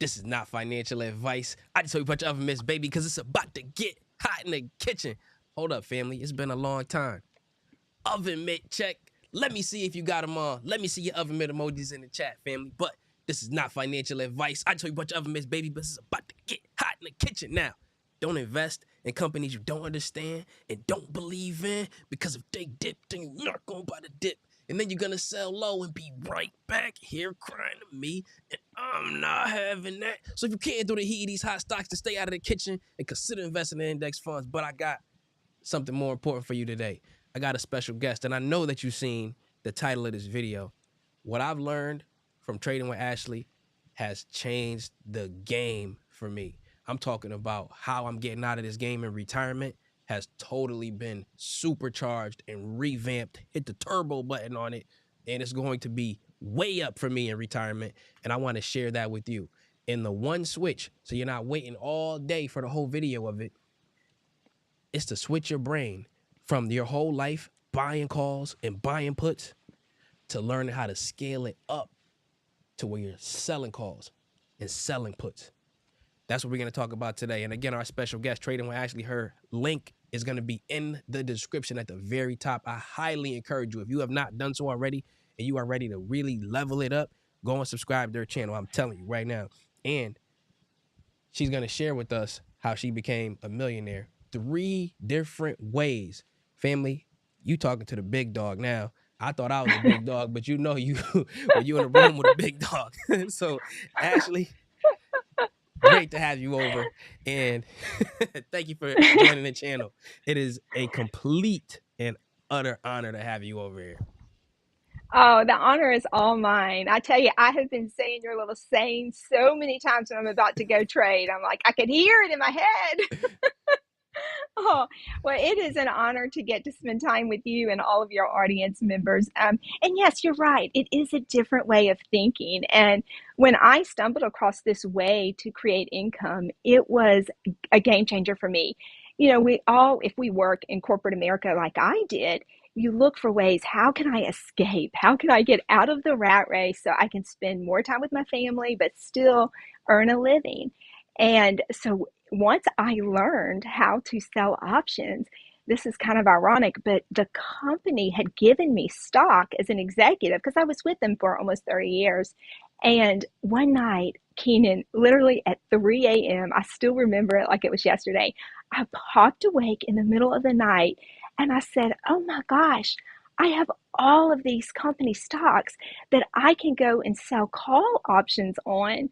This is not financial advice. I just told you a bunch of oven mitts, baby, because it's about to get hot in the kitchen. Hold up, family. It's been a long time. Oven mitt check. Let me see if you got them on. Let me see your oven mitt emojis in the chat, family. But this is not financial advice. I told you a bunch of oven mitts, baby, but it's about to get hot in the kitchen now. Don't invest in companies you don't understand and don't believe in, because if they dip, then you're not going to buy the dip. And then you're going to sell low and be right back here crying to me, and I'm not having that. So if you can't do the heat of these hot stocks, to stay out of the kitchen and consider investing in index funds. But I got something more important for you today. I got a special guest, and I know that you've seen the title of this video. What I've learned from trading with Ashley has changed the game for me. I'm talking about how I'm getting out of this game in retirement has totally been supercharged and revamped. Hit the turbo button on it, and it's going to be way up for me in retirement, and I want to share that with you in the one switch, so you're not waiting all day for the whole video of it. It's to switch your brain from your whole life buying calls and buying puts to learning how to scale it up to where you're selling calls and selling puts. That's what we're going to talk about today. And again, our special guest, Trading with Ashley, her link is going to be in the description at the very top. I highly encourage you, if you have not done so already and you are ready to really level it up, go and subscribe to her channel. I'm telling you right now. And she's going to share with us how she became a millionaire. 3 different ways. Family, you talking to the big dog now. I thought I was a big dog, but you know you when you in a room with a big dog. So, Ashley, great to have you over, and thank you for joining the channel. It is a complete and utter honor to have you over here. Oh, the honor is all mine. I tell you, I have been saying your little saying so many times when I'm about to go trade. I'm like, I can hear it in my head. Oh, well, it is an honor to get to spend time with you and all of your audience members. And yes, you're right. It is a different way of thinking. And when I stumbled across this way to create income, it was a game changer for me. You know, we all, if we work in corporate America like I did, you look for ways, how can I escape? How can I get out of the rat race so I can spend more time with my family, but still earn a living? And so once I learned how to sell options, this is kind of ironic, but the company had given me stock as an executive because I was with them for almost 30 years. And one night, Kenan, literally at 3 a.m., I still remember it like it was yesterday, I popped awake in the middle of the night and I said, oh my gosh, I have all of these company stocks that I can go and sell call options on.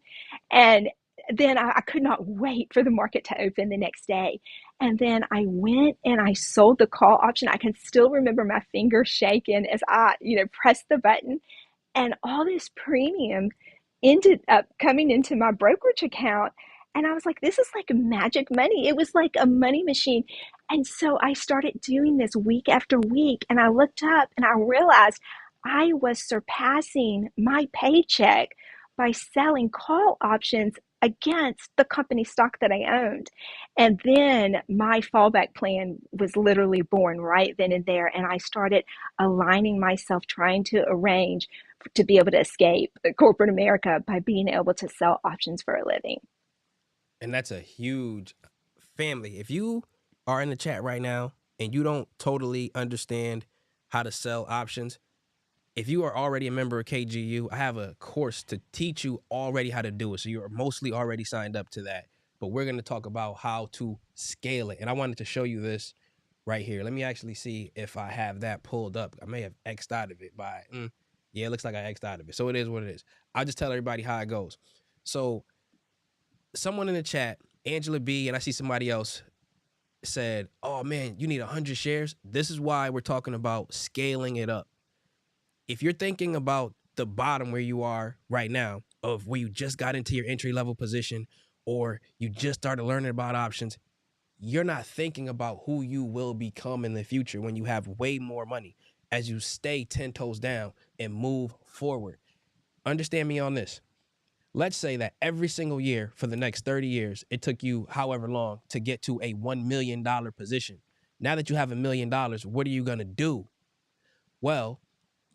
And then I could not wait for the market to open the next day. And then I went and I sold the call option. I can still remember my fingers shaking as I, pressed the button, and all this premium ended up coming into my brokerage account. And I was like, this is like magic money. It was like a money machine. And so I started doing this week after week. And I looked up and I realized I was surpassing my paycheck by selling call options against the company stock that I owned. And then my fallback plan was literally born right then and there. And I started aligning myself, trying to arrange to be able to escape corporate America by being able to sell options for a living. And that's a huge family. If you are in the chat right now and you don't totally understand how to sell options, if you are already a member of KGU, I have a course to teach you already how to do it. So you're mostly already signed up to that. But we're going to talk about how to scale it. And I wanted to show you this right here. Let me actually see if I have that pulled up. I may have X'd out of it by, yeah, it looks like I X'd out of it. So it is what it is. I'll just tell everybody how it goes. So someone in the chat, Angela B, and I see somebody else said, oh man, you need 100 shares. This is why we're talking about scaling it up. If you're thinking about the bottom where you are right now, of where you just got into your entry level position or you just started learning about options, you're not thinking about who you will become in the future when you have way more money as you stay 10 toes down and move forward. Understand me on this. Let's say that every single year for the next 30 years, it took you however long to get to a $1 million position. Now that you have $1 million, what are you going to do? Well,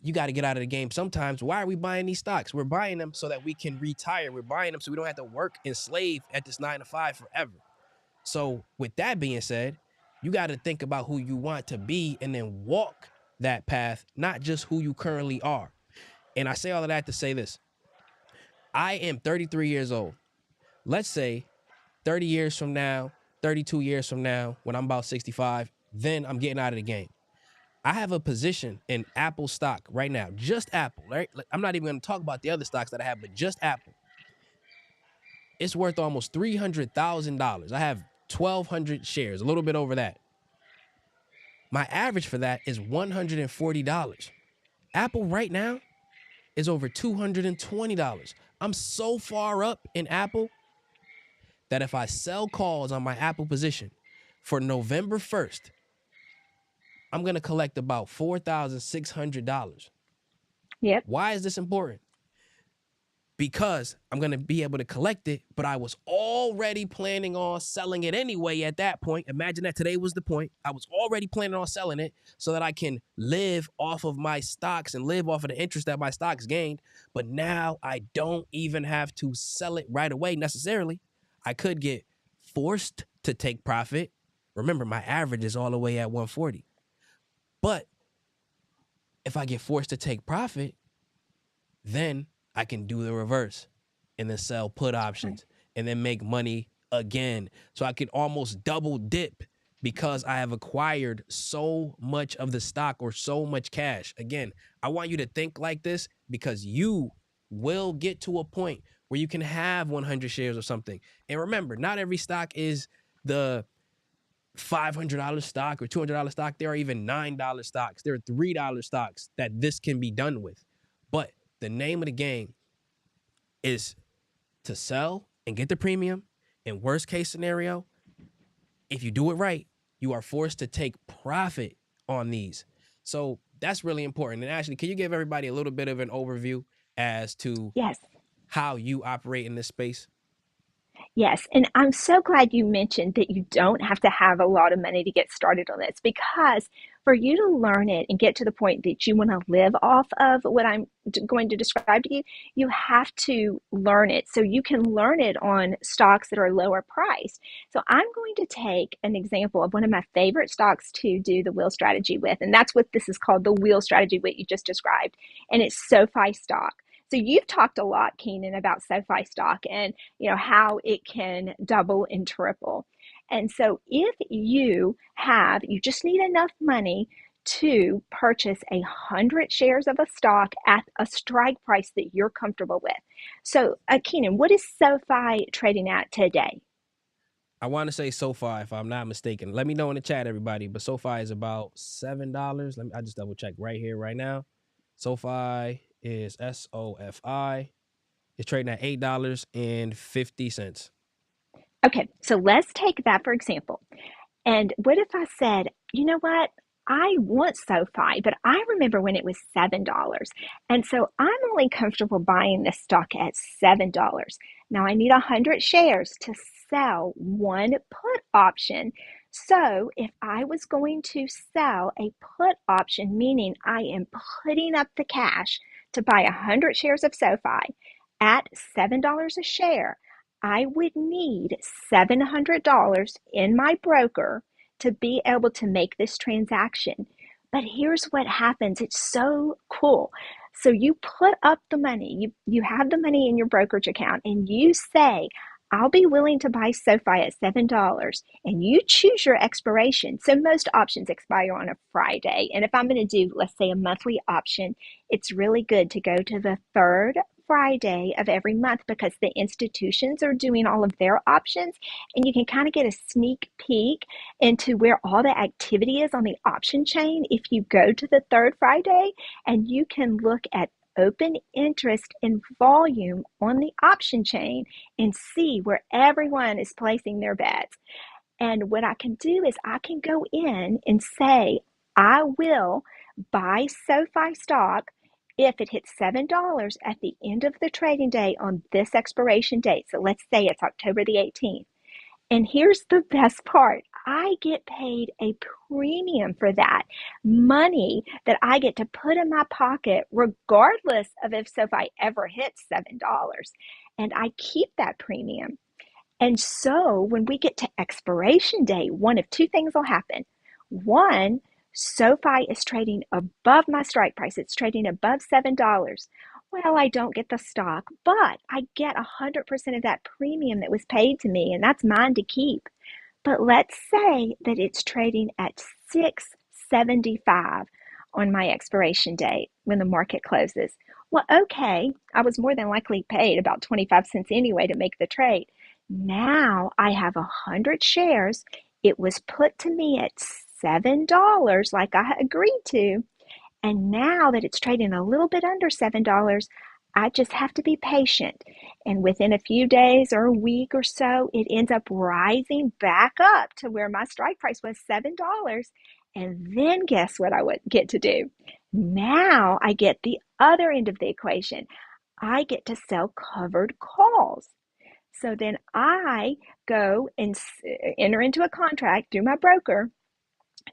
you got to get out of the game sometimes. Why are we buying these stocks? We're buying them so that we can retire. We're buying them so we don't have to work and slave at this 9 to 5 forever. So with that being said, you got to think about who you want to be and then walk that path, not just who you currently are. And I say all of that to say this. I am 33 years old. Let's say 30 years from now, 32 years from now, when I'm about 65, then I'm getting out of the game. I have a position in Apple stock right now, just Apple, right? I'm not even going to talk about the other stocks that I have, but just Apple. It's worth almost $300,000. I have 1,200 shares, a little bit over that. My average for that is $140. Apple right now is over $220. I'm so far up in Apple that if I sell calls on my Apple position for November 1st, I'm going to collect about $4,600. Yep. Why is this important? Because I'm going to be able to collect it, but I was already planning on selling it anyway at that point. Imagine that today was the point. I was already planning on selling it so that I can live off of my stocks and live off of the interest that my stocks gained. But now I don't even have to sell it right away necessarily. I could get forced to take profit. Remember, my average is all the way at 140. But if I get forced to take profit, then I can do the reverse and then sell put options and then make money again. So I can almost double dip because I have acquired so much of the stock or so much cash. Again, I want you to think like this because you will get to a point where you can have 100 shares or something. And remember, not every stock is the $500 stock or $200 stock. There are even $9 stocks. There are $3 stocks that this can be done with. But the name of the game is to sell and get the premium. In worst case scenario, if you do it right, you are forced to take profit on these. So that's really important. And Ashley, can you give everybody a little bit of an overview as to Yes. how you operate in this space? Yes, and I'm so glad you mentioned that you don't have to have a lot of money to get started on this because for you to learn it and get to the point that you want to live off of what I'm going to describe to you, you have to learn it. So you can learn it on stocks that are lower priced. So I'm going to take an example of one of my favorite stocks to do the wheel strategy with, and that's what this is called, the wheel strategy, what you just described, and it's SoFi stock. So you've talked a lot, Kenan, about SoFi stock and how it can double and triple. And so if you just need enough money to purchase 100 shares of a stock at a strike price that you're comfortable with. So Kenan, what is SoFi trading at today? I want to say SoFi, if I'm not mistaken. Let me know in the chat, everybody. But SoFi is about $7. I just double check right here, right now. SoFi is SOFI. It's trading at $8.50. Okay, so let's take that for example. And what if I said, you know what? I want SoFi, but I remember when it was $7. And so I'm only comfortable buying this stock at $7. Now I need 100 shares to sell one put option. So if I was going to sell a put option, meaning I am putting up the cash to buy 100 shares of SoFi at $7 a share, I would need $700 in my broker to be able to make this transaction. But here's what happens. It's so cool. So you put up the money, you have the money in your brokerage account, and you say, I'll be willing to buy SoFi at $7, and you choose your expiration. So most options expire on a Friday. And if I'm going to do, let's say, a monthly option, it's really good to go to the third Friday of every month because the institutions are doing all of their options, and you can kind of get a sneak peek into where all the activity is on the option chain if you go to the third Friday, and you can look at open interest and volume on the option chain and see where everyone is placing their bets. And what I can do is I can go in and say, I will buy SoFi stock if it hits $7 at the end of the trading day on this expiration date. So let's say it's October the 18th. And here's the best part. I get paid a premium for that money that I get to put in my pocket, regardless of if SoFi ever hits $7. And I keep that premium. And so when we get to expiration date, one of two things will happen. One, SoFi is trading above my strike price. It's trading above $7. Well, I don't get the stock, but I get 100% of that premium that was paid to me, and that's mine to keep. But let's say that it's trading at 6.75 on my expiration date when the market closes. Well, okay, I was more than likely paid about 25 cents anyway to make the trade. Now I have 100 shares. It was put to me at $7 like I agreed to. And now that it's trading a little bit under $7, I just have to be patient. And within a few days or a week or so, it ends up rising back up to where my strike price was $7. And then guess what I would get to do? Now I get the other end of the equation. I get to sell covered calls. So then I go and enter into a contract through my broker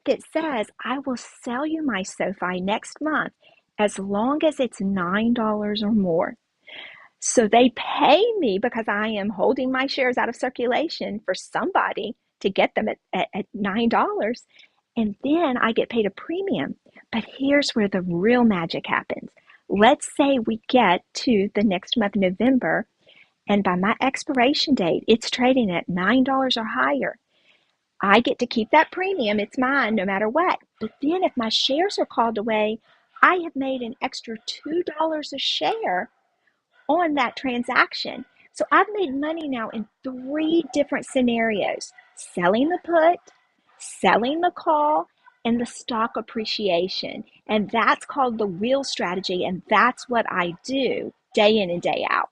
that says I will sell you my SoFi next month as long as it's $9 or more. So they pay me because I am holding my shares out of circulation for somebody to get them at $9. And then I get paid a premium. But here's where the real magic happens. Let's say we get to the next month, November, and by my expiration date, it's trading at $9 or higher. I get to keep that premium. It's mine no matter what. But then if my shares are called away, I have made an extra $2 a share on that transaction. So I've made money now in 3 different scenarios: selling the put, selling the call, and the stock appreciation. And that's called the wheel strategy. And that's what I do day in and day out.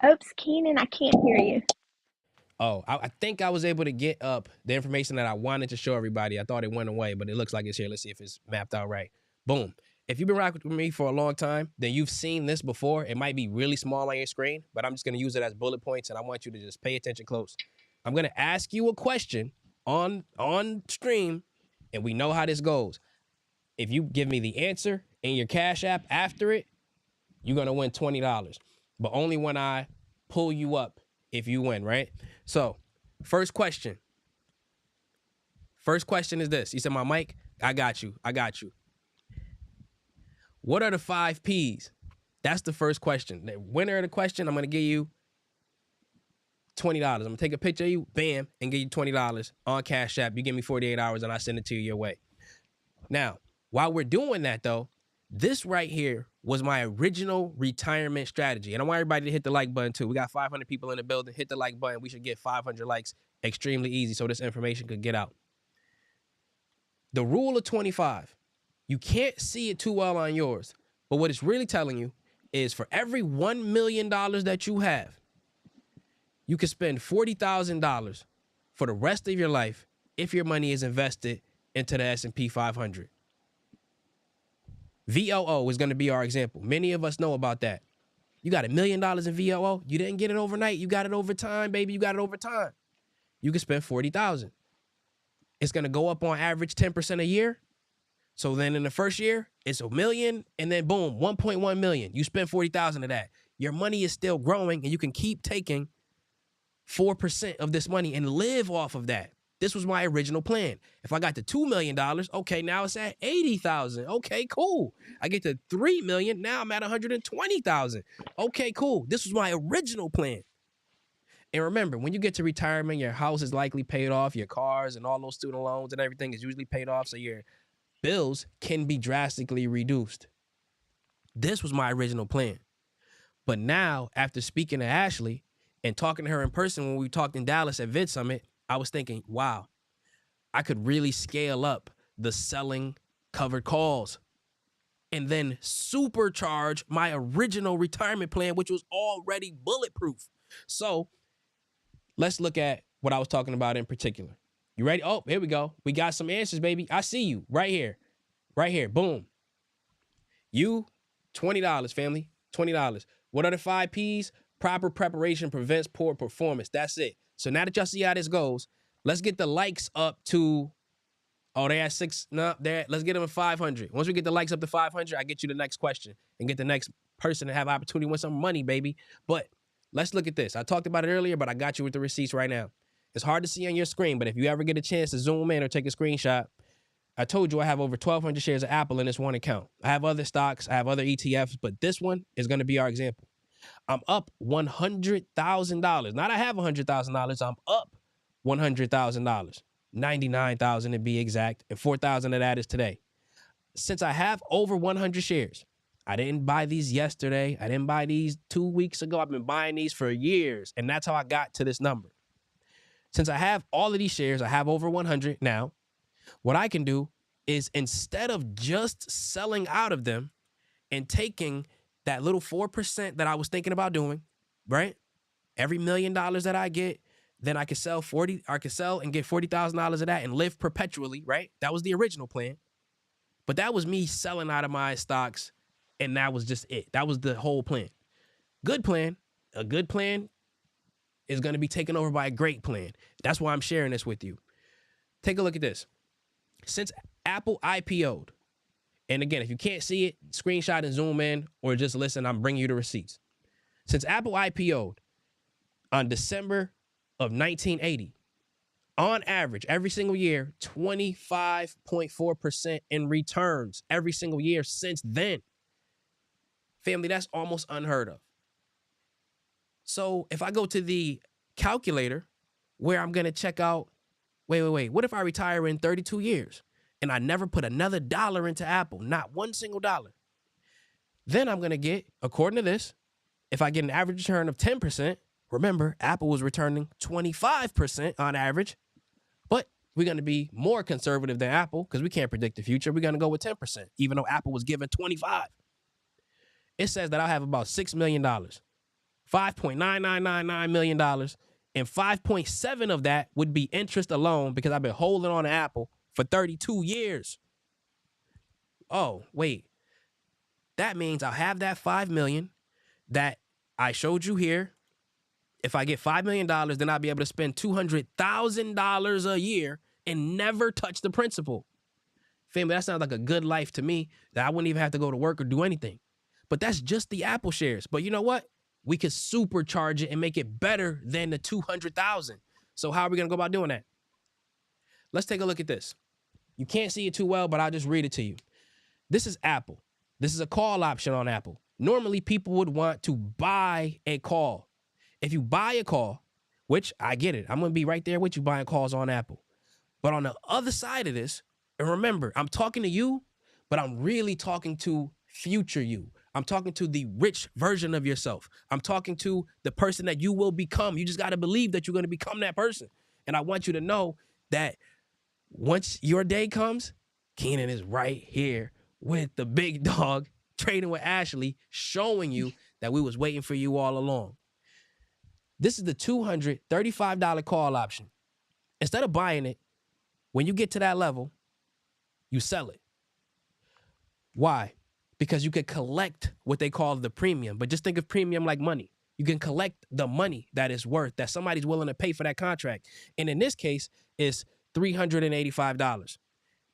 Oops, Kenan, I can't hear you. Oh, I think I was able to get up the information that I wanted to show everybody. I thought it went away, but it looks like it's here. Let's see if it's mapped out right. Boom. If you've been rocking with me for a long time, then you've seen this before. It might be really small on your screen, but I'm just going to use it as bullet points, and I want you to just pay attention close. I'm going to ask you a question on stream, and we know how this goes. If you give me the answer in your Cash App after it, you're going to win $20. But only when I pull you up if you win, right? So, first question. First question is this. You said, my mic? I got you. What are the 5 P's? That's the first question. The winner of the question, I'm going to give you $20. I'm going to take a picture of you, bam, and give you $20 on Cash App. You give me 48 hours, and I send it to you your way. Now, while we're doing that, though, this right here was my original retirement strategy. And I want everybody to hit the like button, too. We got 500 people in the building. Hit the like button. We should get 500 likes extremely easy so this information could get out. The rule of 25. You can't see it too well on yours. But what it's really telling you is for every $1 million that you have, you can spend $40,000 for the rest of your life if your money is invested into the S&P 500. VOO is going to be our example. Many of us know about that. You got $1 million in VOO. You didn't get it overnight. You got it over time, baby. You got it over time. You can spend $40,000. It's going to go up on average 10% a year. So then in the first year, it's $1 million, and then boom, 1.1 million. You spend 40,000 of that. Your money is still growing, and you can keep taking 4% of this money and live off of that. This was my original plan. If I got to $2 million, okay, now it's at 80,000. Okay, cool. I get to 3 million, now I'm at 120,000. Okay, cool. This was my original plan. And remember, when you get to retirement, your house is likely paid off, your cars and all those student loans and everything is usually paid off, so your bills can be drastically reduced. This was my original plan. But now, after speaking to Ashley and talking to her in person when we talked in Dallas at Vid Summit, I was thinking, wow, I could really scale up the selling covered calls and then supercharge my original retirement plan, which was already bulletproof. So let's look at what I was talking about in particular. You ready? Oh, here we go. We got some answers, baby. I see you right here. Right here. Boom. You, $20, family. $20. What are the 5 P's? Proper preparation prevents poor performance. That's it. So now that y'all see how this goes, let's get the likes up to, oh, they're at 6. No, let's get them at 500. Once we get the likes up to 500, I get you the next question and get the next person to have opportunity to win some money, baby. But let's look at this. I talked about it earlier, but I got you with the receipts right now. It's hard to see on your screen, but if you ever get a chance to zoom in or take a screenshot, I told you I have over 1,200 shares of Apple in this one account. I have other stocks, I have other ETFs, but this one is going to be our example. I'm up $100,000. Not I have $100,000. I'm up $100,000. 99,000 to be exact, and 4,000 of that is today. Since I have over 100 shares, I didn't buy these yesterday. I didn't buy these 2 weeks ago. I've been buying these for years, and that's how I got to this number. Since I have all of these shares, I have over 100 now. What I can do is, instead of just selling out of them and taking that little 4% that I was thinking about doing, right? Every $1 million that I get, then I could sell and get $40,000 of that and live perpetually, right? That was the original plan. But that was me selling out of my stocks, and that was just it. That was the whole plan. Good plan. A good plan is going to be taken over by a great plan. That's why I'm sharing this with you. Take a look at this. Since Apple IPO'd, and again, if you can't see it, screenshot and zoom in, or just listen, I'm bringing you the receipts. Since Apple IPO'd on December of 1980, on average, every single year, 25.4% in returns every single year since then. Family, that's almost unheard of. So if I go to the calculator where I'm going to check out, wait, what if I retire in 32 years and I never put another dollar into Apple, not one single dollar? Then I'm going to get, according to this, if I get an average return of 10%, remember, Apple was returning 25% on average, but we're going to be more conservative than Apple because we can't predict the future. We're going to go with 10%, even though Apple was given 25. It says that I'll have about $6 million, $5.9999 million, and 5.7 of that would be interest alone because I've been holding on to Apple for 32 years. Oh, wait. That means I'll have that $5 million that I showed you here. If I get $5 million, then I'll be able to spend $200,000 a year and never touch the principal. Family, that sounds like a good life to me, that I wouldn't even have to go to work or do anything. But that's just the Apple shares. But you know what? We could supercharge it and make it better than the 200,000. So how are we going to go about doing that? Let's take a look at this. You can't see it too well, but I'll just read it to you. This is Apple. This is a call option on Apple. Normally, people would want to buy a call. If you buy a call, which I get it, I'm going to be right there with you buying calls on Apple. But on the other side of this, and remember, I'm talking to you, but I'm really talking to future you. I'm talking to the rich version of yourself. I'm talking to the person that you will become. You just got to believe that you're going to become that person. And I want you to know that once your day comes, Kenan is right here with the big dog, trading with Ashley, showing you that we was waiting for you all along. This is the $235 call option. Instead of buying it, when you get to that level, you sell it. Why? Because you could collect what they call the premium. But just think of premium like money. You can collect the money that is worth, that somebody's willing to pay for that contract. And in this case, it's $385.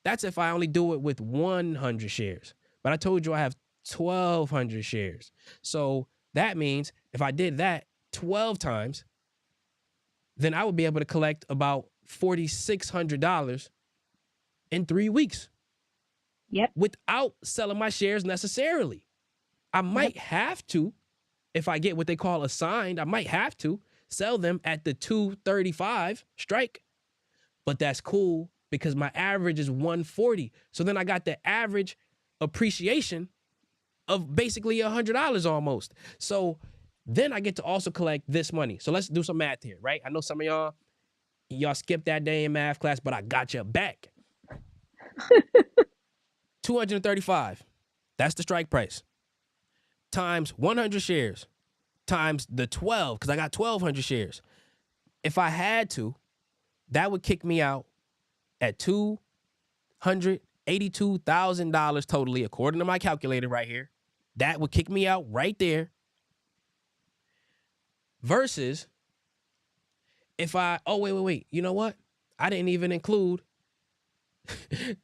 That's if I only do it with 100 shares. But I told you I have 1,200 shares. So that means if I did that 12 times, then I would be able to collect about $4,600 in 3 weeks. Yep. Without selling my shares necessarily. I might have to, if I get what they call assigned, I might have to sell them at the 235 strike. But that's cool because my average is 140. So then I got the average appreciation of basically $100 almost. So then I get to also collect this money. So let's do some math here, right? I know some of y'all skipped that day in math class, but I got you back. 235. That's the strike price. Times 100 shares. Times the 12, because I got 1,200 shares. If I had to, that would kick me out at $282,000 totally, according to my calculator right here. That would kick me out right there. Versus if wait. You know what? I didn't even include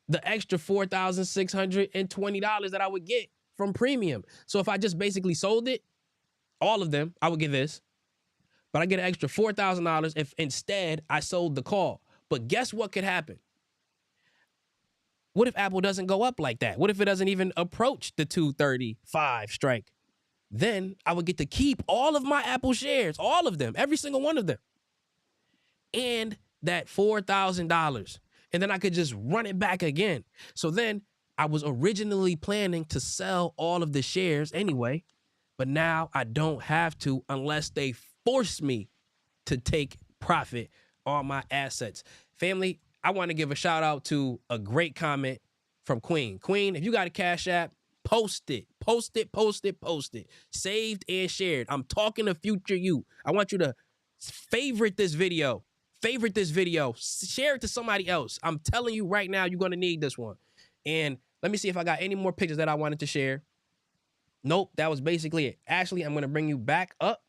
the extra $4,620 that I would get from premium. So if I just basically sold it, all of them, I would get this. But I get an extra $4,000 if instead I sold the call. But guess what could happen? What if Apple doesn't go up like that? What if it doesn't even approach the 235 strike? Then I would get to keep all of my Apple shares, all of them, every single one of them. And that $4,000. And then I could just run it back again. So then I was originally planning to sell all of the shares anyway, but now I don't have to unless they force me to take profit on my assets. Family, I want to give a shout out to a great comment from Queen. Queen, if you got a Cash App, post it. Post it, post it, post it. Saved and shared. I'm talking to future you. I want you to favorite this video. Favorite this video. Share it to somebody else. I'm telling you right now, you're going to need this one. And let me see if I got any more pictures that I wanted to share. Nope, that was basically it. Ashley, I'm going to bring you back up.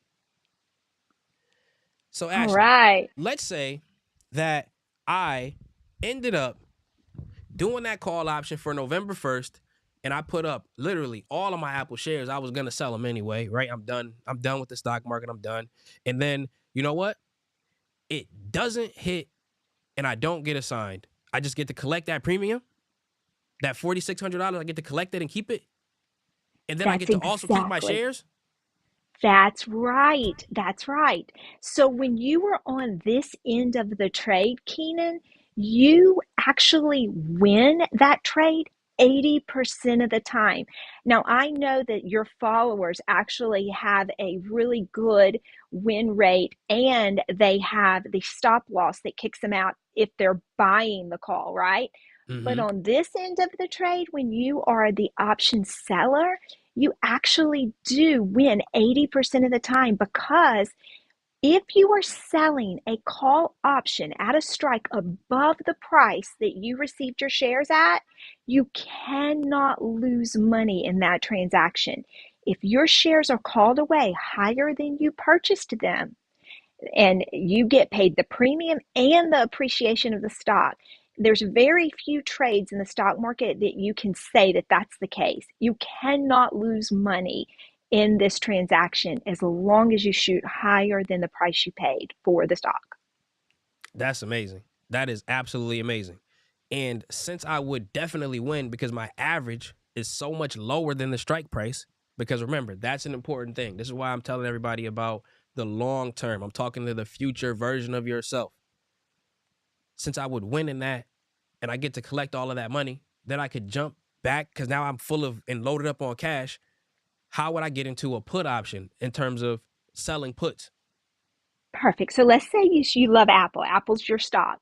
So Ashley, All right. let's say that I ended up doing that call option for November 1st, and I put up literally all of my Apple shares. I was going to sell them anyway, right? I'm done. I'm done with the stock market. I'm done. And then, you know what? It doesn't hit, and I don't get assigned. I just get to collect that premium, that $4,600. I get to collect it and keep it. And then I get to also keep my shares. That's right. That's right. So when you were on this end of the trade, Kenan, you actually win that trade 80% of the time. Now, I know that your followers actually have a really good win rate, and they have the stop loss that kicks them out if they're buying the call, right? But on this end of the trade, when you are the option seller, you actually do win 80% of the time, because if you are selling a call option at a strike above the price that you received your shares at, you cannot lose money in that transaction. If your shares are called away higher than you purchased them, and you get paid the premium and the appreciation of the stock, there's very few trades in the stock market that you can say that that's the case. You cannot lose money in this transaction as long as you shoot higher than the price you paid for the stock. That's amazing. That is absolutely amazing. And since I would definitely win because my average is so much lower than the strike price, because remember, that's an important thing. This is why I'm telling everybody about the long term. I'm talking to the future version of yourself. Since I would win in that and I get to collect all of that money, then I could jump back because now I'm full of and loaded up on cash. How would I get into a put option in terms of selling puts? Perfect. So let's say you love Apple. Apple's your stock.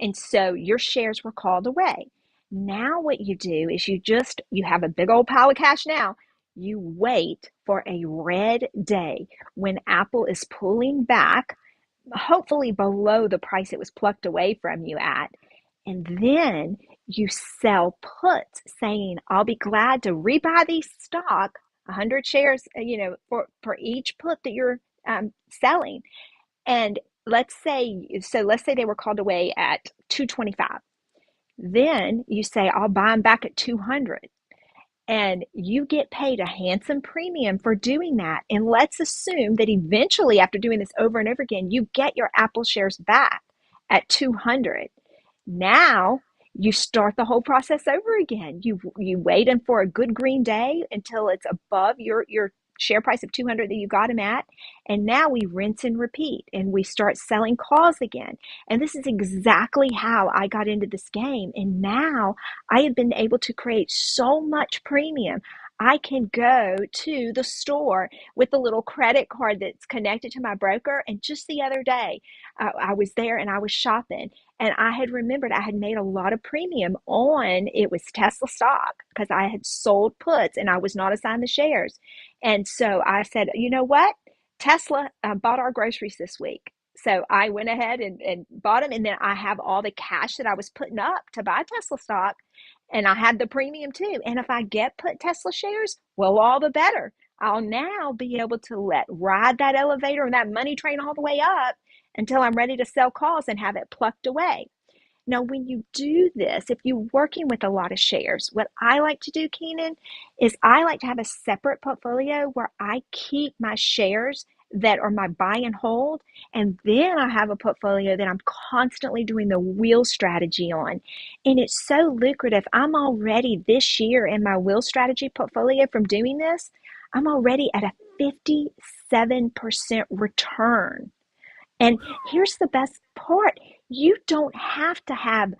And so your shares were called away. Now what you do is you have a big old pile of cash now. You wait for a red day when Apple is pulling back, hopefully below the price it was plucked away from you at. And then you sell puts saying, I'll be glad to rebuy these stock, 100 shares, for each put that you're selling. And let's say they were called away at 225. Then you say, I'll buy them back at 200. And you get paid a handsome premium for doing that. And let's assume that eventually, after doing this over and over again, you get your Apple shares back at 200. Now you start the whole process over again. You wait for a good green day until it's above your share price of 200 that you got them at. And now we rinse and repeat, and we start selling calls again. And this is exactly how I got into this game. And now I have been able to create so much premium. I can go to the store with the little credit card that's connected to my broker. And just the other day, I was there and I was shopping, and I had remembered I had made a lot of premium on, it was Tesla stock, because I had sold puts and I was not assigned the shares. And so I said, you know what? Tesla bought our groceries this week. So I went ahead and bought them. And then I have all the cash that I was putting up to buy Tesla stock. And I had the premium too. And if I get put Tesla shares, well, all the better. I'll now be able to ride that elevator and that money train all the way up until I'm ready to sell calls and have it plucked away. Now, when you do this, if you're working with a lot of shares, what I like to do, Kenan, is I like to have a separate portfolio where I keep my shares that are my buy and hold, and then I have a portfolio that I'm constantly doing the wheel strategy on. And it's so lucrative. I'm already this year in my wheel strategy portfolio from doing this, I'm already at a 57% return. And here's the best part. You don't have to have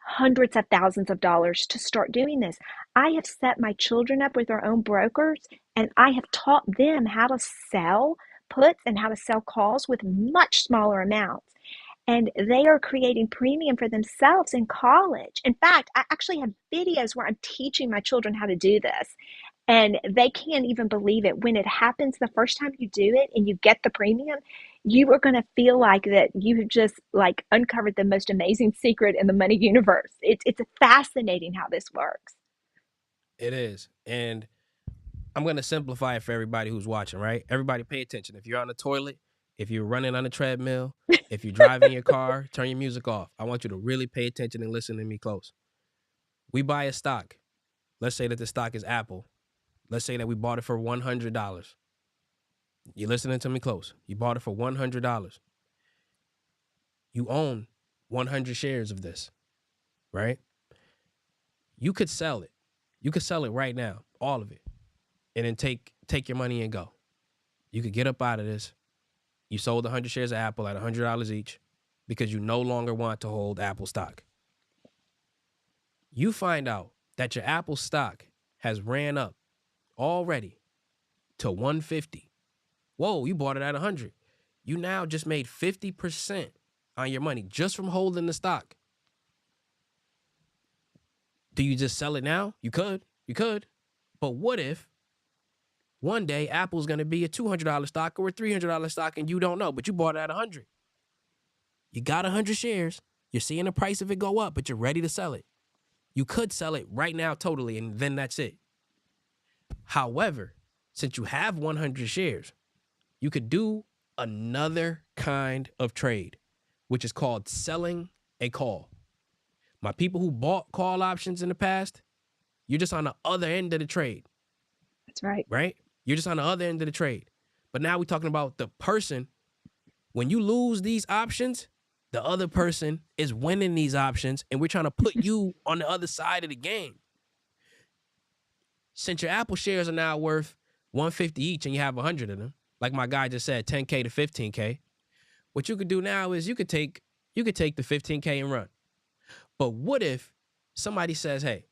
hundreds of thousands of dollars to start doing this. I have set my children up with their own brokers, and I have taught them how to sell puts and how to sell calls with much smaller amounts. And they are creating premium for themselves in college. In fact, I actually have videos where I'm teaching my children how to do this. And they can't even believe it. When it happens the first time you do it and you get the premium, you are going to feel like that you have just like uncovered the most amazing secret in the money universe. It's fascinating how this works. It is. And I'm going to simplify it for everybody who's watching, right? Everybody pay attention. If you're on the toilet, if you're running on a treadmill, if you're driving your car, turn your music off. I want you to really pay attention and listen to me close. We buy a stock. Let's say that the stock is Apple. Let's say that we bought it for $100. You're listening to me close. You bought it for $100. You own 100 shares of this, right? You could sell it. You could sell it right now, all of it, and then take your money and go. You could get up out of this. You sold 100 shares of Apple at $100 each because you no longer want to hold Apple stock. You find out that your Apple stock has ran up already to 150. Whoa, you bought it at 100. You now just made 50% on your money just from holding the stock. Do you just sell it now? You could. But what if one day Apple's going to be a $200 stock or a $300 stock and you don't know, but you bought it at 100? You got 100 shares. You're seeing the price of it go up, but you're ready to sell it. You could sell it right now totally, and then that's it. However, since you have 100 shares, you could do another kind of trade, which is called selling a call. My people who bought call options in the past, you're just on the other end of the trade. That's right. Right? You're just on the other end of the trade. But now we're talking about the person. When you lose these options, the other person is winning these options, and we're trying to put you on the other side of the game. Since your Apple shares are now worth $150 each and you have 100 of them, like my guy just said, $10K to $15K, what you could do now is you could take the $15K and run. But what if somebody says, hey,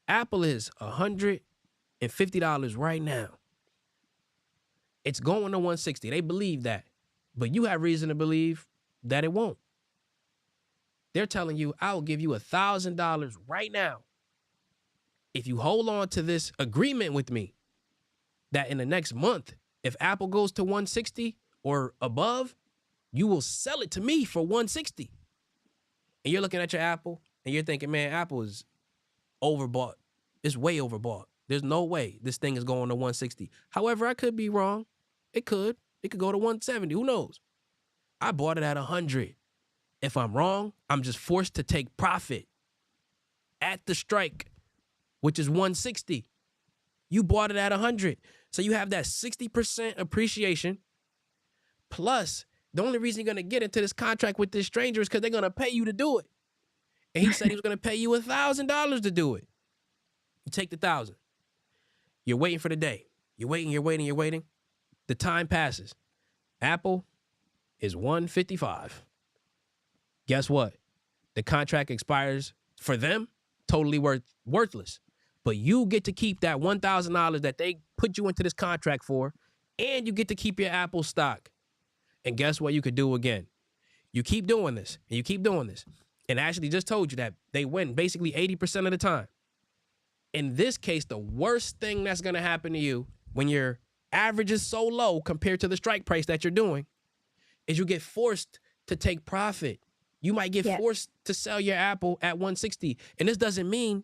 Apple is $150 right now. It's going to 160. They believe that. But you have reason to believe that it won't. They're telling you, I'll give you $1,000 right now if you hold on to this agreement with me that in the next month, if Apple goes to 160 or above, you will sell it to me for 160. And you're looking at your Apple and you're thinking, man, Apple is overbought. It's way overbought. There's no way this thing is going to 160. However, I could be wrong. It could go to 170. Who knows? I bought it at 100. If I'm wrong, I'm just forced to take profit at the strike, which is 160. You bought it at 100. So you have that 60% appreciation. Plus, the only reason you're going to get into this contract with this stranger is because they're going to pay you to do it. And he said he was going to pay you $1,000 to do it. You take the 1,000. You're waiting for the day. You're waiting. The time passes. Apple is 155. Guess what? The contract expires for them, totally worthless. But you get to keep that $1,000 that they put you into this contract for, and you get to keep your Apple stock. And guess what you could do again? You keep doing this, and you keep doing this. And I actually just told you that they win basically 80% of the time. In this case, the worst thing that's going to happen to you when your average is so low compared to the strike price that you're doing is you get forced to take profit. You might get Yes. forced to sell your Apple at 160. And this doesn't mean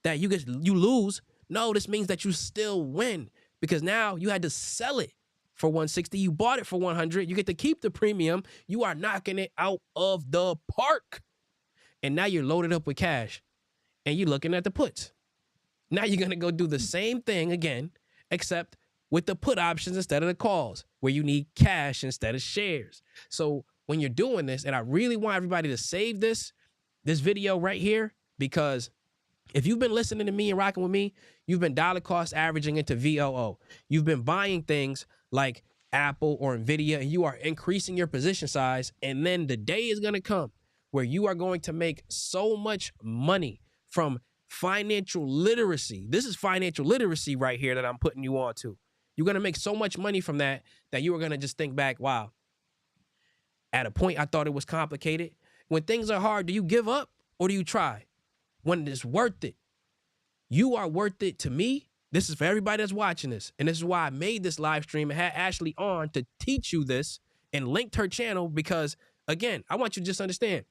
that you lose. No, this means that you still win because now you had to sell it for 160. You bought it for 100. You get to keep the premium. You are knocking it out of the park. And now you're loaded up with cash and you're looking at the puts. Now you're going to go do the same thing again, except with the put options instead of the calls, where you need cash instead of shares. So when you're doing this, and I really want everybody to save this video right here, because if you've been listening to me and rocking with me, you've been dollar cost averaging into VOO. You've been buying things like Apple or Nvidia, and you are increasing your position size. And then the day is going to come where you are going to make so much money from financial literacy. This is financial literacy right here that I'm putting you on to. You're going to make so much money from that you are going to just think back, wow, at a point I thought it was complicated. When things are hard, do you give up or do you try? When it's worth it, you are worth it to me. This is for everybody that's watching this. And this is why I made this live stream and had Ashley on to teach you this and linked her channel because, again, I want you to just understand.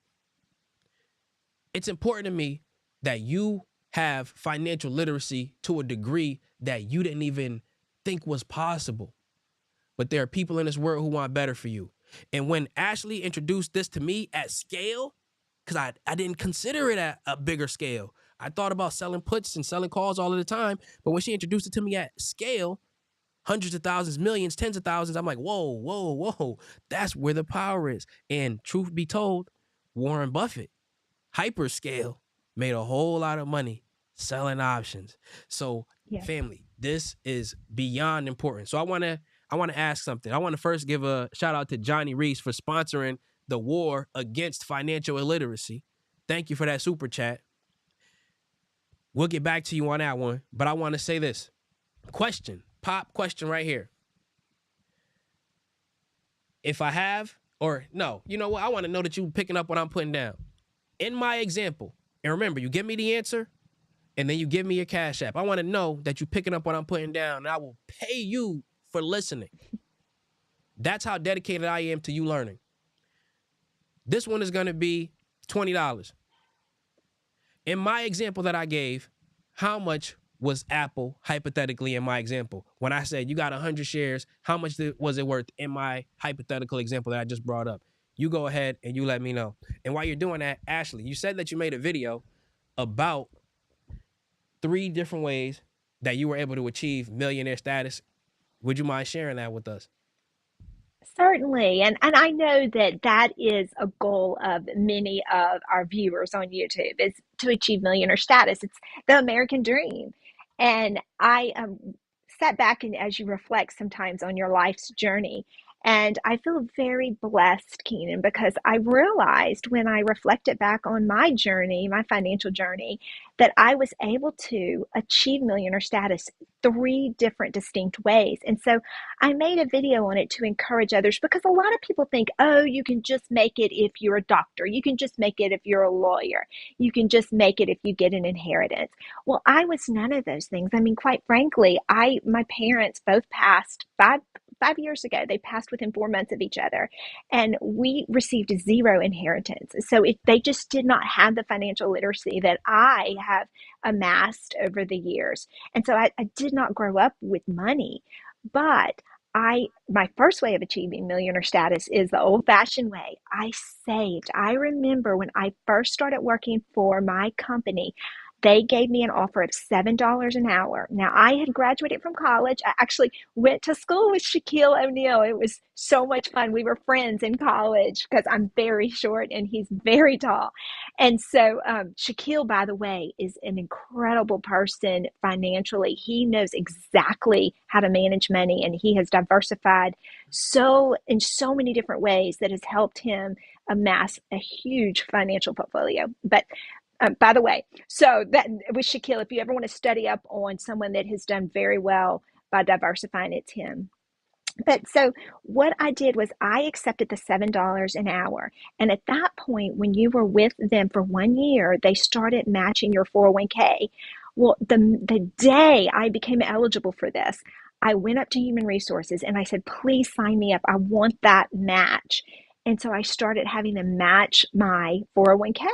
It's important to me that you have financial literacy to a degree that you didn't even think was possible. But there are people in this world who want better for you. And when Ashley introduced this to me at scale, because I didn't consider it at a bigger scale. I thought about selling puts and selling calls all of the time. But when she introduced it to me at scale, hundreds of thousands, millions, tens of thousands, I'm like, whoa, that's where the power is. And truth be told, Warren Buffett, hyperscale, made a whole lot of money selling options. So family, this is beyond important. So I want to ask something. I want to first give a shout out to Johnny Reese for sponsoring the war against financial illiteracy. Thank you for that super chat. We'll get back to you on that one, but I want to say this. Pop question right here. If I have, or no, you know what? I want to know that you picking up what I'm putting down. In my example, and remember, you give me the answer, and then you give me your Cash App. I want to know that you're picking up what I'm putting down, and I will pay you for listening. That's how dedicated I am to you learning. This one is going to be $20. In my example that I gave, how much was Apple hypothetically in my example? When I said you got 100 shares, how much was it worth in my hypothetical example that I just brought up? You go ahead and you let me know. And while you're doing that, Ashley, you said that you made a video about 3 different ways that you were able to achieve millionaire status. Would you mind sharing that with us? Certainly. And I know that that is a goal of many of our viewers on YouTube is to achieve millionaire status. It's the American dream. And I sat back and as you reflect sometimes on your life's journey, and I feel very blessed, Kenan, because I realized when I reflected back on my journey, my financial journey, that I was able to achieve millionaire status 3 different distinct ways. And so I made a video on it to encourage others because a lot of people think, oh, you can just make it if you're a doctor. You can just make it if you're a lawyer. You can just make it if you get an inheritance. Well, I was none of those things. I mean, quite frankly, my parents both passed 5 years ago. They passed within 4 months of each other, and we received 0 inheritance. So they just did not have the financial literacy that I have amassed over the years. And so I did not grow up with money, but my first way of achieving millionaire status is the old-fashioned way. I saved. I remember when I first started working for my company, they gave me an offer of $7 an hour. Now, I had graduated from college. I actually went to school with Shaquille O'Neal. It was so much fun. We were friends in college because I'm very short and he's very tall. And so Shaquille, by the way, is an incredible person financially. He knows exactly how to manage money, and he has diversified in so many different ways that has helped him amass a huge financial portfolio. But by the way, so that with Shaquille, if you ever want to study up on someone that has done very well by diversifying, it's him. But so what I did was I accepted the $7 an hour. And at that point, when you were with them for 1 year, they started matching your 401k. Well, the day I became eligible for this, I went up to Human Resources and I said, please sign me up. I want that match. And so I started having them match my 401k.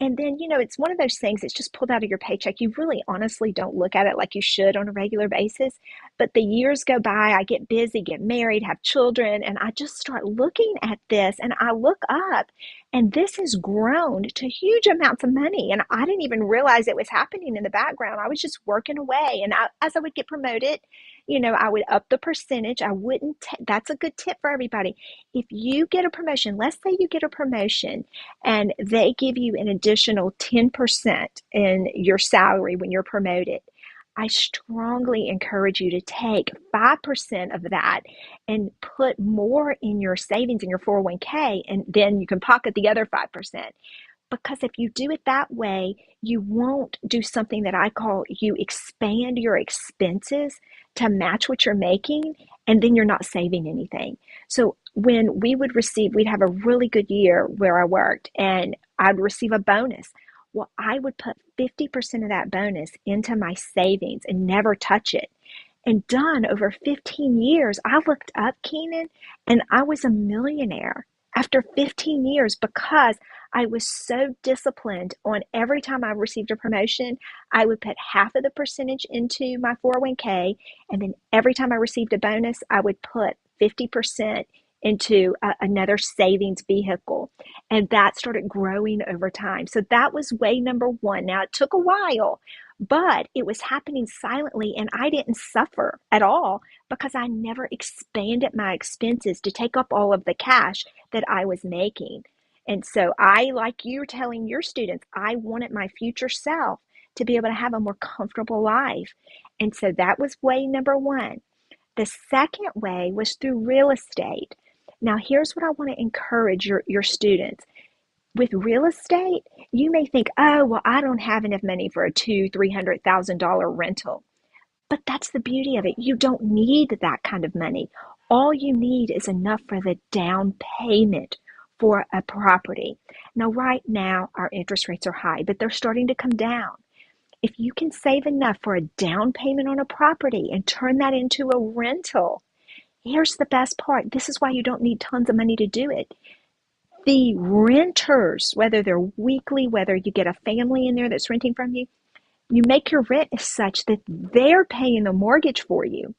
And then, it's one of those things that's just pulled out of your paycheck. You really honestly don't look at it like you should on a regular basis. But the years go by, I get busy, get married, have children, and I just start looking at this and I look up and this has grown to huge amounts of money. And I didn't even realize it was happening in the background. I was just working away. And as I would get promoted, I would up the percentage. I wouldn't, that's a good tip for everybody. If you get a promotion, let's say you get a promotion and they give you an additional 10% in your salary when you're promoted, I strongly encourage you to take 5% of that and put more in your savings in your 401k, and then you can pocket the other 5%. Because if you do it that way, you won't do something that I call you expand your expenses to match what you're making, and then you're not saving anything. So when we'd have a really good year where I worked, and I'd receive a bonus. Well, I would put 50% of that bonus into my savings and never touch it. And done over 15 years, I looked up, Kenan, and I was a millionaire after 15 years because I was so disciplined on every time I received a promotion, I would put half of the percentage into my 401k. And then every time I received a bonus, I would put 50% into another savings vehicle. And that started growing over time. So that was way number one. Now, it took a while, but it was happening silently and I didn't suffer at all because I never expanded my expenses to take up all of the cash that I was making. And so like you're telling your students, I wanted my future self to be able to have a more comfortable life. And so that was way number one. The second way was through real estate. Now, here's what I want to encourage your students. With real estate, you may think, oh, well, I don't have enough money for a $200,000-$300,000 rental. But that's the beauty of it. You don't need that kind of money. All you need is enough for the down payment for a property. Now, right now, our interest rates are high, but they're starting to come down. If you can save enough for a down payment on a property and turn that into a rental, here's the best part. This is why you don't need tons of money to do it. The renters, whether they're weekly, whether you get a family in there that's renting from you, you make your rent as such that they're paying the mortgage for you.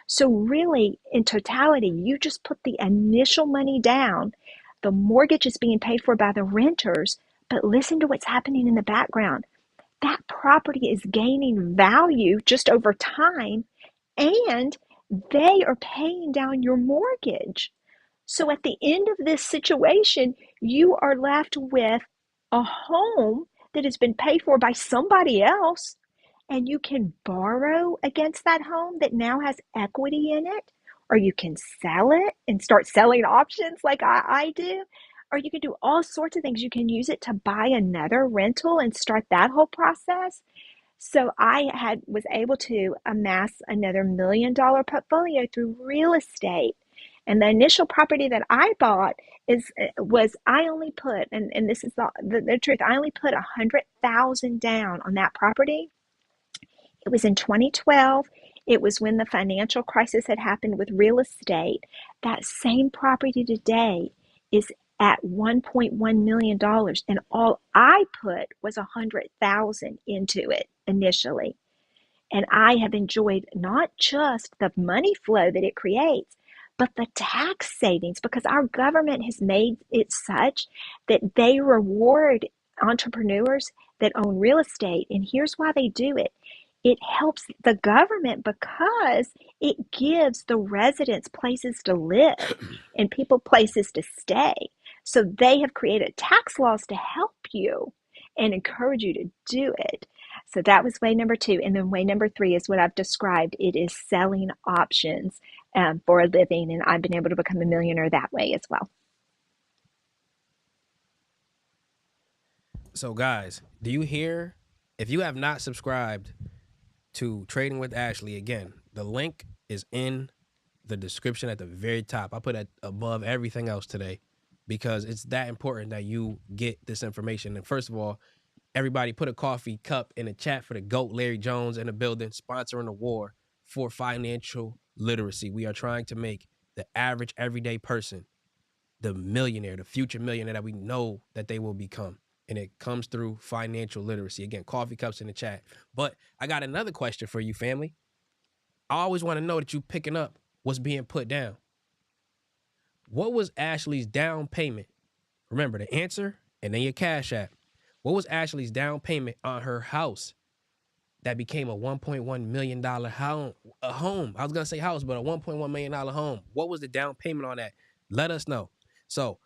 So really, in totality, you just put the initial money down. The mortgage is being paid for by the renters, but listen to what's happening in the background. That property is gaining value just over time, and they are paying down your mortgage. So at the end of this situation, you are left with a home that has been paid for by somebody else, and you can borrow against that home that now has equity in it, or you can sell it and start selling options like I do, or you can do all sorts of things. You can use it to buy another rental and start that whole process. So I was able to amass another $1 million portfolio through real estate. And the initial property that I bought was I only put, and this is the truth, I only put 100,000 down on that property. It was in 2012. It was when the financial crisis had happened with real estate. That same property today is at $1.1 million, and all I put was 100,000 into it initially. And I have enjoyed not just the money flow that it creates, but the tax savings, because our government has made it such that they reward entrepreneurs that own real estate. And here's why they do it. It helps the government because it gives the residents places to live and people places to stay. So they have created tax laws to help you and encourage you to do it. So that was way number two. And then way number three is what I've described. It is selling options for a living. And I've been able to become a millionaire that way as well. So guys, do you hear? If you have not subscribed to Trading with Ashley, again, the link is in the description at the very top. I put it above everything else today because it's that important that you get this information. And first of all, everybody put a coffee cup in the chat for the GOAT Larry Jones in the building, sponsoring the war for financial literacy. We are trying to make the average everyday person the millionaire, the future millionaire that we know that they will become. And it comes through financial literacy. Again, coffee cups in the chat. But I got another question for you, family. I always want to know that you picking up what's being put down. What was Ashley's down payment? Remember the answer and then your Cash App. What was Ashley's down payment on her house that became a $1.1 million home? A home. I was going to say house, but a $1.1 million home. What was the down payment on that? Let us know. So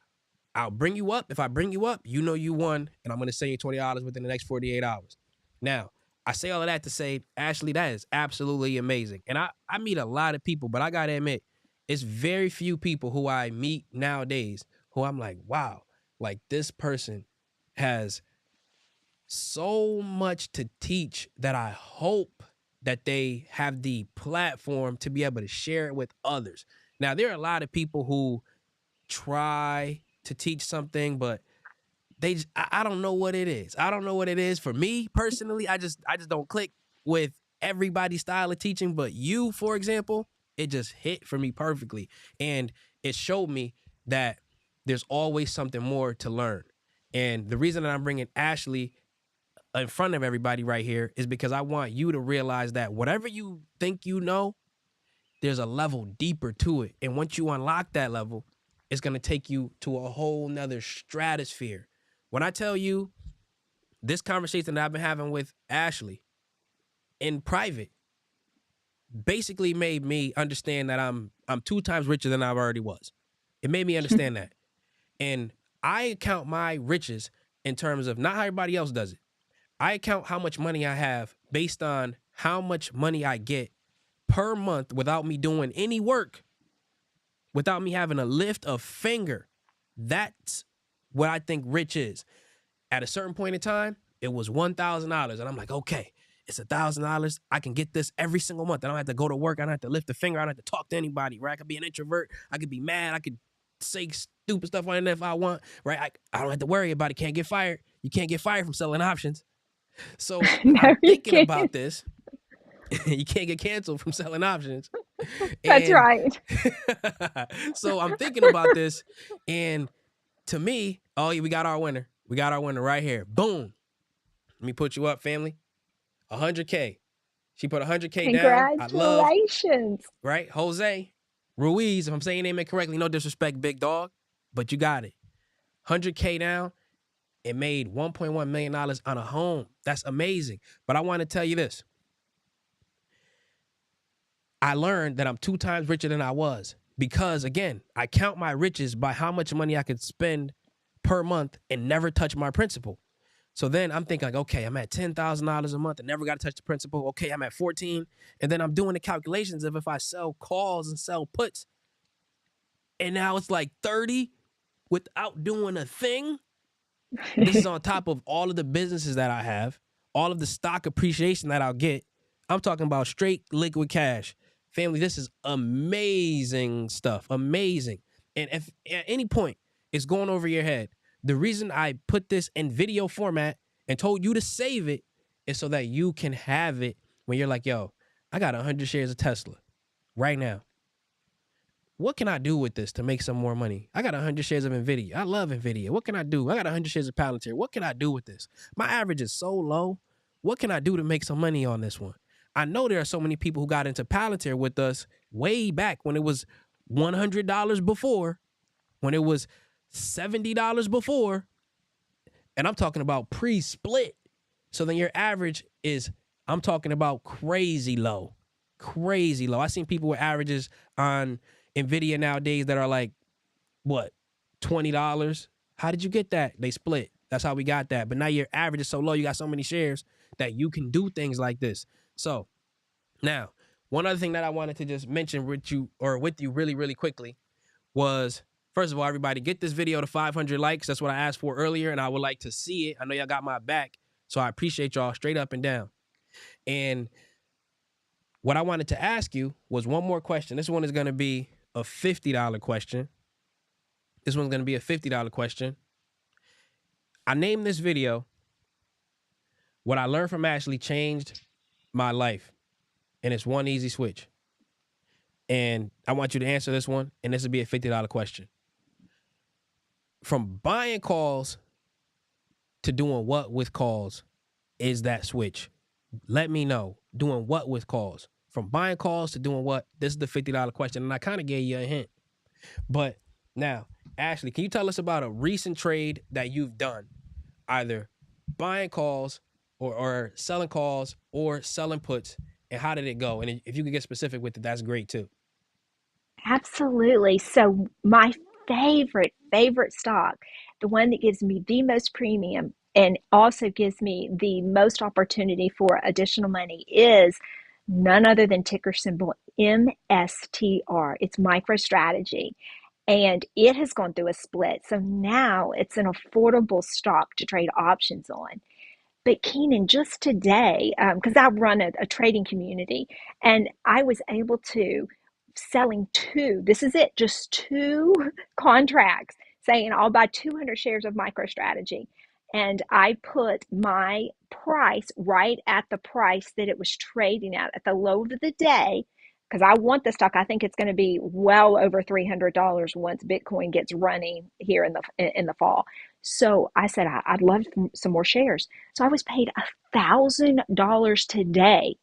I'll bring you up. If I bring you up, you know you won, and I'm going to send you $20 within the next 48 hours. Now, I say all of that to say, Ashley, that is absolutely amazing. And I meet a lot of people, but I got to admit, it's very few people who I meet nowadays who I'm like, wow, like this person has so much to teach that I hope that they have the platform to be able to share it with others. Now, there are a lot of people who try to teach something, but I don't know what it is. I don't know what it is. For me personally, I just don't click with everybody's style of teaching. But you, for example, it just hit for me perfectly. And it showed me that there's always something more to learn. And the reason that I'm bringing Ashley in front of everybody right here is because I want you to realize that whatever you think you know, there's a level deeper to it. And once you unlock that level, it's going to take you to a whole nother stratosphere. When I tell you this conversation that I've been having with Ashley in private basically made me understand that I'm 2 times richer than I already was. It made me understand that. And I count my riches in terms of not how everybody else does it. I count how much money I have based on how much money I get per month without me doing any work, without me having to lift a finger. That's what I think rich is. At a certain point in time, it was $1,000. And I'm like, okay, it's $1,000. I can get this every single month. I don't have to go to work. I don't have to lift a finger. I don't have to talk to anybody, right? I could be an introvert. I could be mad. I could say stupid stuff on it if I want, right? I don't have to worry about it. Can't get fired. You can't get fired from selling options. So No, I'm you thinking can't. about this. You can't get canceled from selling options. That's And right. so I'm thinking about this. And to me, oh, yeah, we got our winner. We got our winner right here. Boom. Let me put you up, family. 100K. She put 100K down. I love, Congratulations. right? Jose Ruiz, if I'm saying your name incorrectly, no disrespect, big dog, but you got it. 100K down. It made $1.1 million on a home. That's amazing. But I want to tell you this. I learned that I'm 2 times richer than I was because, again, I count my riches by how much money I could spend per month and never touch my principal. So then I'm thinking like, okay, I'm at $10,000 a month and never got to touch the principal. Okay, I'm at 14. And then I'm doing the calculations of if I sell calls and sell puts and now it's like 30 without doing a thing. This is on top of all of the businesses that I have, all of the stock appreciation that I'll get. I'm talking about straight liquid cash. Family, this is amazing stuff. Amazing. And if at any point it's going over your head, the reason I put this in video format and told you to save it is so that you can have it when you're like, yo, I got 100 shares of Tesla right now. What can I do with this to make some more money? I got 100 shares of NVIDIA. I love NVIDIA. What can I do? I got 100 shares of Palantir. What can I do with this? My average is so low. What can I do to make some money on this one? I know there are so many people who got into Palantir with us way back when it was $100 before, when it was $70 before, and I'm talking about pre-split. So then your average is, I'm talking about crazy low. Crazy low. I've seen people with averages on NVIDIA nowadays that are like, what, $20? How did you get that? They split. That's how we got that. But now your average is so low, you got so many shares that you can do things like this. So now, one other thing that I wanted to just mention with you really, really quickly was, first of all, everybody get this video to 500 likes. That's what I asked for earlier, and I would like to see it. I know y'all got my back, so I appreciate y'all straight up and down. And what I wanted to ask you was one more question. This one is going to be a $50 question. This one's going to be a $50 question. I named this video, What I Learned from Ashley Changed My Life. And it's one easy switch. And I want you to answer this one, and this will be a $50 question. from buying calls to doing what with calls is that switch? Let me know. Doing what with calls? From buying calls to doing what? This is the $50 question. And I kind of gave you a hint. But now, Ashley, can you tell us about a recent trade that you've done? Either buying calls or selling calls or selling puts, and how did it go? And if you could get specific with it, that's great too. Absolutely. So my favorite stock, the one that gives me the most premium and also gives me the most opportunity for additional money is none other than ticker symbol MSTR. It's MicroStrategy. And it has gone through a split. So now it's an affordable stock to trade options on. But Kenan, just today, because I run a trading community, and I was able to selling two, this is it, just two contracts saying I'll buy 200 shares of MicroStrategy. And I put my price right at the price that it was trading at the low of the day, because I want the stock. I think it's going to be well over $300 once Bitcoin gets running here in the fall. So I said I'd love some more shares. So I was paid $1,000 today.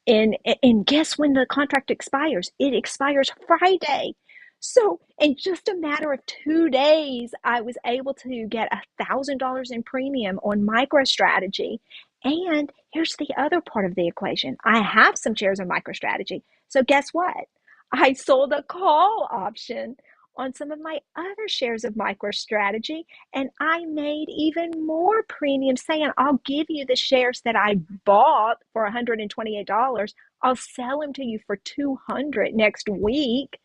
And guess when the contract expires? It expires Friday. So in just a matter of 2 days, I was able to get $1,000 in premium on MicroStrategy. And here's the other part of the equation. I have some shares of MicroStrategy. So guess what? I sold a call option on some of my other shares of MicroStrategy, and I made even more premium saying, I'll give you the shares that I bought for $128. I'll sell them to you for $200 next week.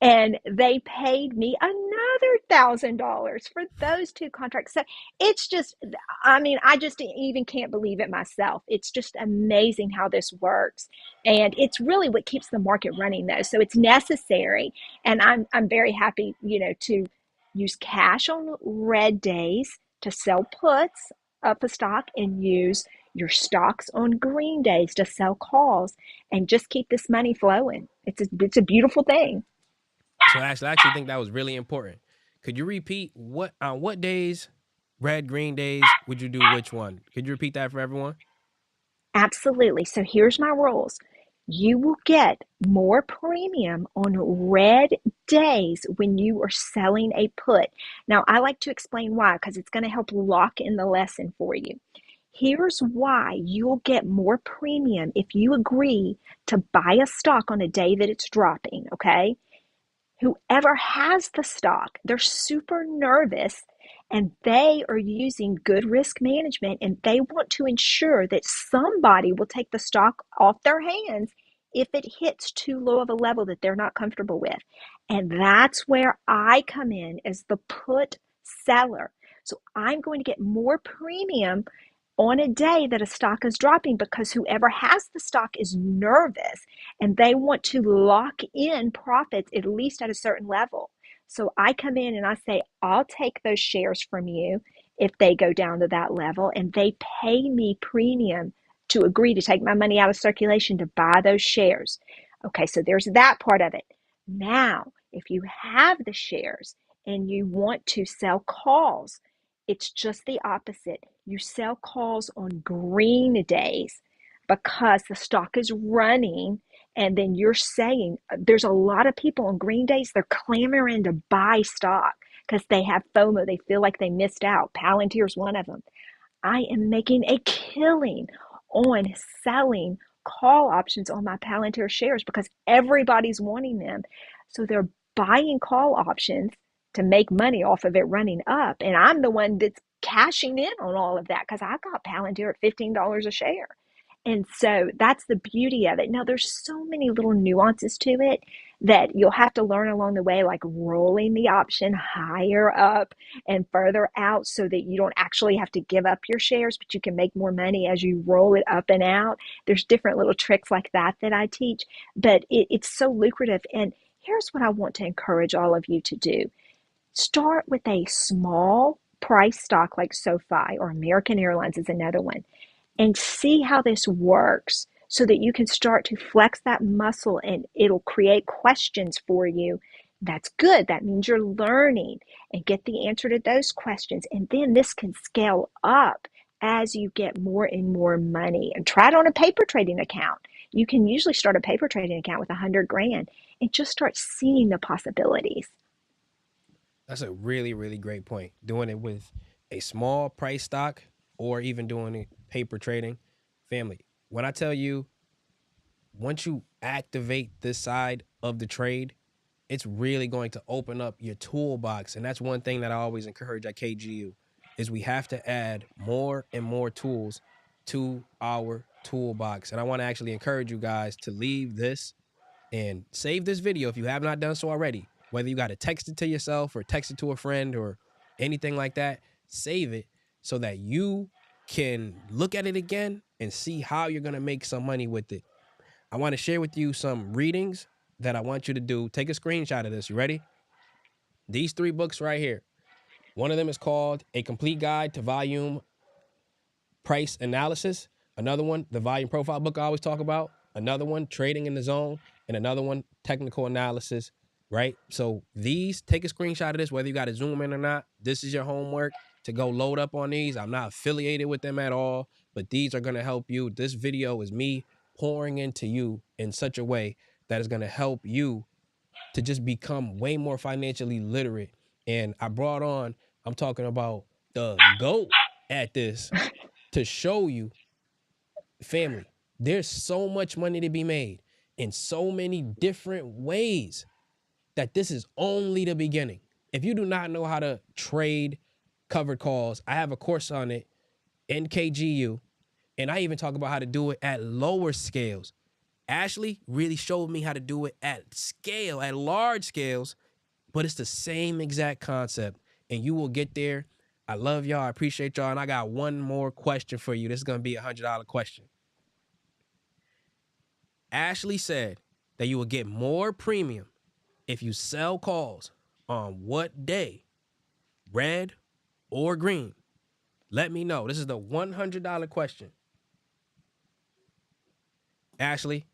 And they paid me another $1,000 for those two contracts. So it's just, I mean, I just even can't believe it myself. It's just amazing how this works. And it's really what keeps the market running, though. So it's necessary. And I'm very happy, to use cash on red days to sell puts of a stock and use your stocks on green days to sell calls and just keep this money flowing. It's a beautiful thing. So Ashley, I actually think that was really important. Could you repeat what on what days, red, green days, would you do which one? Could you repeat that for everyone? Absolutely. So here's my rules. You will get more premium on red days when you are selling a put. Now, I like to explain why, because it's going to help lock in the lesson for you. Here's why you'll get more premium if you agree to buy a stock on a day that it's dropping, okay? Whoever has the stock, they're super nervous and they are using good risk management and they want to ensure that somebody will take the stock off their hands if it hits too low of a level that they're not comfortable with. And that's where I come in as the put seller. So I'm going to get more premium on a day that a stock is dropping because whoever has the stock is nervous and they want to lock in profits at least at a certain level. So I come in and I say, I'll take those shares from you if they go down to that level, and they pay me premium to agree to take my money out of circulation to buy those shares. Okay, so there's that part of it. Now, if you have the shares and you want to sell calls, it's just the opposite. You sell calls on green days because the stock is running, and then you're saying there's a lot of people on green days, they're clamoring to buy stock because they have FOMO. They feel like they missed out. Palantir's one of them. I am making a killing on selling call options on my Palantir shares because everybody's wanting them. So they're buying call options to make money off of it running up. And I'm the one that's cashing in on all of that because I got Palantir at $15 a share. And so that's the beauty of it. Now, there's so many little nuances to it that you'll have to learn along the way, like rolling the option higher up and further out so that you don't actually have to give up your shares, but you can make more money as you roll it up and out. There's different little tricks like that that I teach, but it's so lucrative. And here's what I want to encourage all of you to do. Start with a small price stock like SoFi, or American Airlines is another one, and see how this works so that you can start to flex that muscle and it'll create questions for you That's good. That means you're learning and get the answer to those questions. And then this can scale up as you get more and more money. And try it on a paper trading account. You can usually start a paper trading account with 100 grand and just start seeing the possibilities. That's a really, really great point. Doing it with a small price stock or even doing it paper trading. Family, when I tell you, once you activate this side of the trade, it's really going to open up your toolbox. And that's one thing that I always encourage at KGU is we have to add more and more tools to our toolbox. And I want to actually encourage you guys to leave this and save this video if you have not done so already. Whether you got to text it to yourself or text it to a friend or anything like that, save it so that you can look at it again and see how you're going to make some money with it. I want to share with you some readings that I want you to do. Take a screenshot of this. You ready? These 3 books right here. One of them is called A Complete Guide to Volume Price Analysis. Another one, the volume profile book I always talk about. Another one, Trading in the Zone. And another one, Technical Analysis, right? So these, take a screenshot of this, whether you got to zoom in or not. This is your homework to go load up on these. I'm not affiliated with them at all, but these are going to help you. This video is me pouring into you in such a way that is going to help you to just become way more financially literate. And I'm talking about the GOAT at this to show you, family, there's so much money to be made in so many different ways that this is only the beginning. If you do not know how to trade covered calls, I have a course on it in KGU, and I even talk about how to do it at lower scales. Ashley really showed me how to do it at scale, at large scales, but it's the same exact concept, and you will get there. I love y'all. I appreciate y'all, and I got one more question for you. This is going to be a $100 question. Ashley said that you will get more premium if you sell calls on what day, red or green. Let me know. This is the $100 question. Ashley,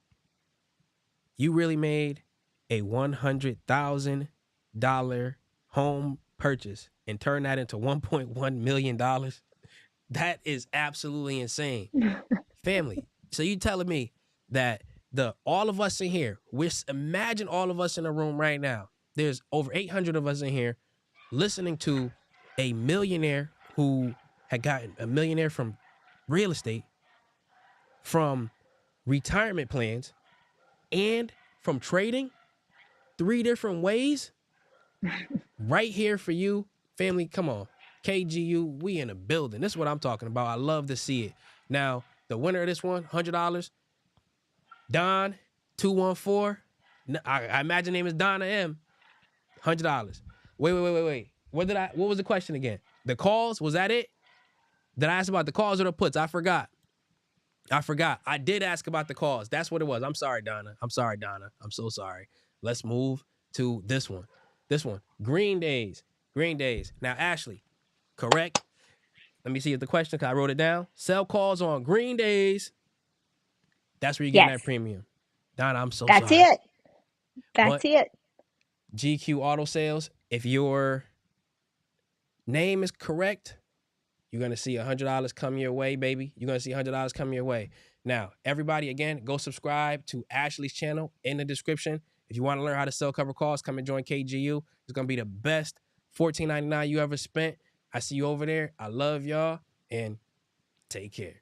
you really made a $100,000 home purchase and turned that into $1.1 million. That is absolutely insane. Family, so you telling me that all of us in here, imagine all of us in a room right now. There's over 800 of us in here listening to a millionaire who had gotten a millionaire from real estate, from retirement plans, and from trading 3 different ways right here for you. Family, come on. KGU, we in a building. This is what I'm talking about. I love to see it. Now, the winner of this one, $100, Don 214. I imagine name is Donna M. $100. Wait. What was the question again? The calls, was that it? Did I ask about the calls or the puts? I forgot. I did ask about the calls. That's what it was. I'm sorry, Donna. I'm so sorry. Let's move to this one. Green days. Now, Ashley, correct? Let me see if the question, because I wrote it down. Sell calls on green days. That's where you're getting that premium. Donna, I'm so That's sorry. That's it. GQ Auto Sales, if your name is correct, you're going to see $100 come your way, baby. You're going to see $100 come your way. Now, everybody, again, go subscribe to Ashley's channel in the description. If you want to learn how to sell cover calls, come and join KGU. It's going to be the best $14.99 you ever spent. I see you over there. I love y'all, and take care.